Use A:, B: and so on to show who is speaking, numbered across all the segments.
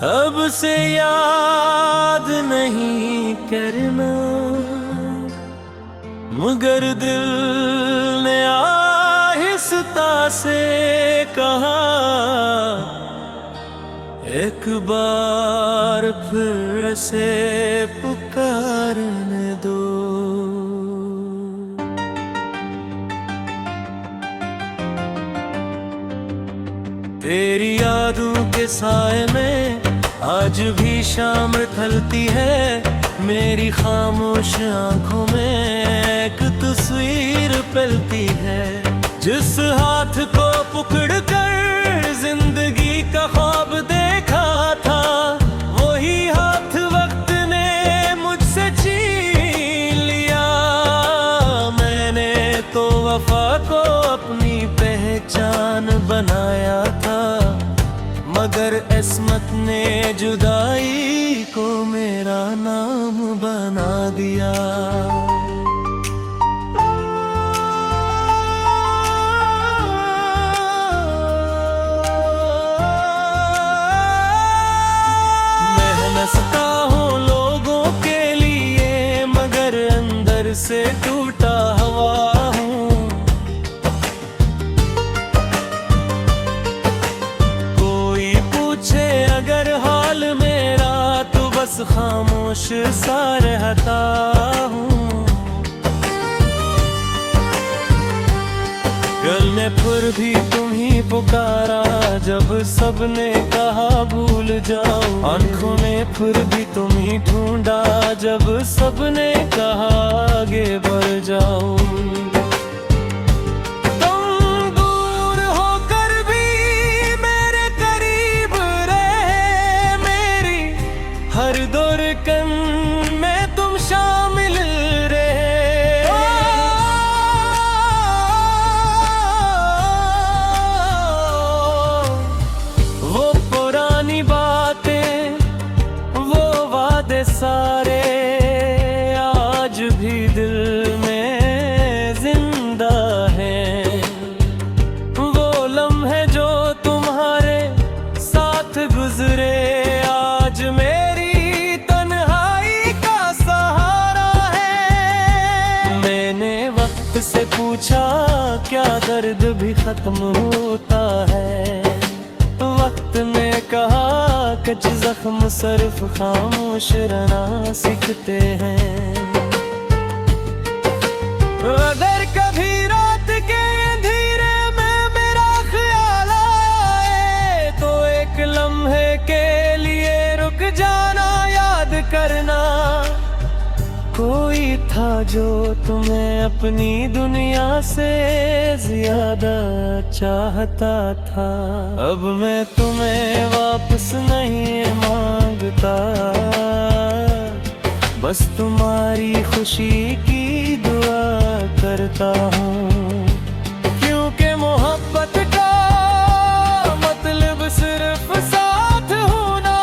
A: अब से याद नहीं करना, मगर दिल ने आहिस्ता से कहा, एक बार फिर से पुकारने दो। तेरी यादों के साए में आज भी शाम ढलती है, मेरी खामोश आंखों में एक तस्वीर पलती है। जिस हाथ को पकड़ कर जिंदगी का ख्वाब देखा था, वही हाथ वक्त ने मुझसे छीन लिया। मैंने तो वफा को अपनी पहचान बनाया था, मगर किस्मत ने जुदाई को मेरा नाम बना दिया। मेहनता हूँ लोगों के लिए, मगर अंदर से टूटा हुआ हूँ। कोई पूछे अगर हाल मेरा, तो बस खामोश सा रहता हूँ। गल में फिर भी तुम ही पुकारा, जब सबने कहा भूल जाओ। आंखों में फिर भी तुम ही ढूंढा, जब सबने कहा आगे बढ़ जाओ। तुम दूर होकर भी मेरे करीब रहे, मेरी हर धड़कन में तुम शामिल रहे। वो पुरानी बातें, वो वादे सारे आज भी दिल में जिंदा हैं। वो लम्हे जो तुम्हारे साथ गुजरे, आज मेरी तन्हाई का सहारा है। मैंने वक्त से पूछा, क्या दर्द भी खत्म होता है? वक्त ने कहा, कुछ जख्म सिर्फ खामोश रहना सीखते हैं। अगर कभी रात के अंधेरे में मेरा ख्याल आए, तो एक लम्हे के लिए रुक जाना, याद करना। कोई था जो तुम्हें अपनी दुनिया से ज्यादा चाहता था। अब मैं तुम्हें वापस नहीं मांगता, बस तुम्हारी खुशी की दुआ करता हूँ। क्योंकि मोहब्बत का मतलब सिर्फ साथ होना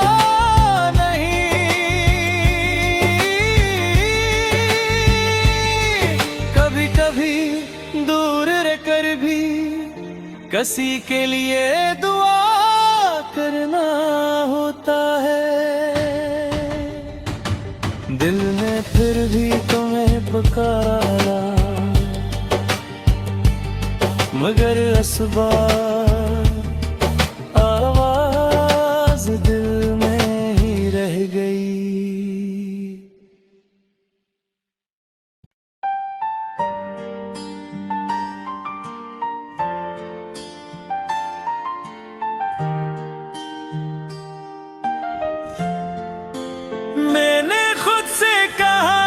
A: नहीं, कभी कभी दूर रहकर भी किसी के लिए दुआ करना होता है। दिल ने फिर भी तुम्हें पुकारा, मगर आवाज दिल में ही रह गई। मैंने खुद से कहा,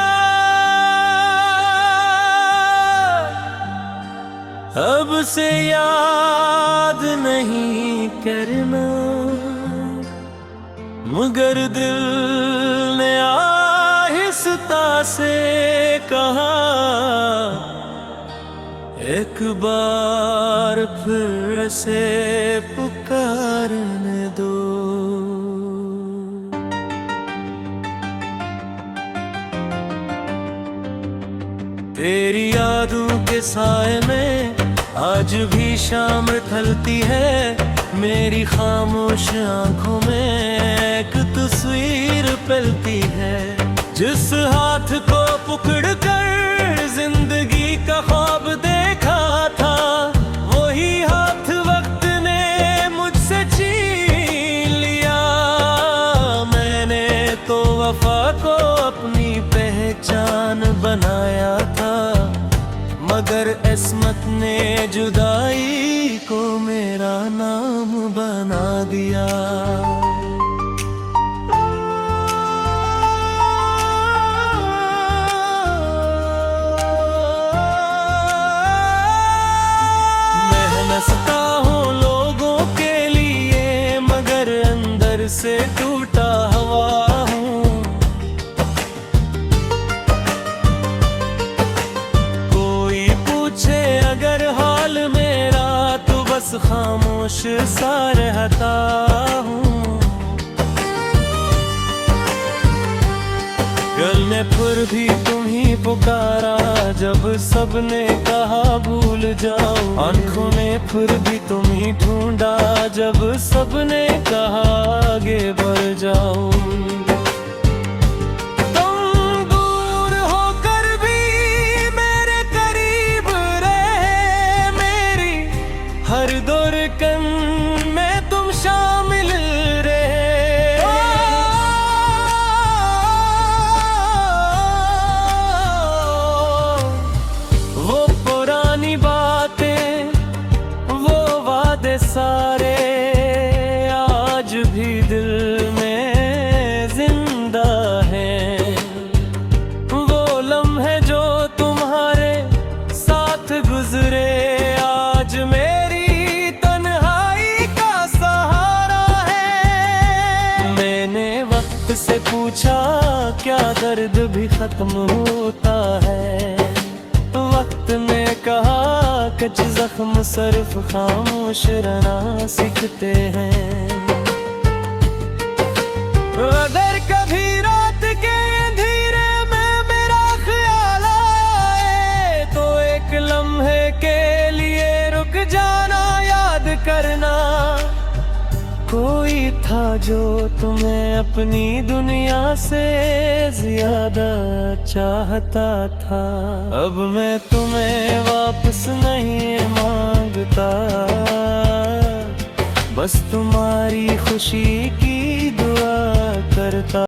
A: अब से याद नहीं करना, मगर दिल ने आहिस्ता से कहा, एक बार फिर से पुकारने दो। तेरी यादों के साए में आज भी शाम ढलती है, मेरी खामोश आंखों में एक पिलती है। जिस हाथ को पकड़ कर जिंदगी का ख्वाब देखा था, वही हाथ वक्त ने मुझसे छीन लिया। मैंने तो वफा को अपनी पहचान बनाया था, मगर किस्मत ने जुदाई को मेरा नाम बना दिया। हंसता हूँ लोगों के लिए, मगर अंदर से टूटा हुआ हूँ। कोई पूछे अगर हाल मेरा, तो बस खामोश सा रहता हूँ। गल ने फिर भी तुम ही पुकारा, जब सबने कहा भूल जाओ। आंखों ने फिर भी तुम ही ढूंढा, जब सबने कहा आगे बढ़ जाओ। तुम दूर होकर भी मेरे करीब रहे, मेरी हर धड़कन में तुम शामिल रहे। सारे आज भी दिल में जिंदा हैं, वो लम्हे जो तुम्हारे साथ गुजरे, आज मेरी तन्हाई का सहारा है। मैंने वक्त से पूछा क्या दर्द भी खत्म होता है, वक्त ने कहा कुछ जख्म सिर्फ खामोश रहना सीखते हैं। अगर कभी रात के अंधेरे में मेरा ख्याल आए, तो एक लम्हे के लिए रुक जाना, याद करना कोई था जो तुम्हें अपनी दुनिया से ज्यादा चाहता था। अब मैं तुम्हें वापस नहीं मांगता, बस तुम्हारी खुशी की दुआ करता।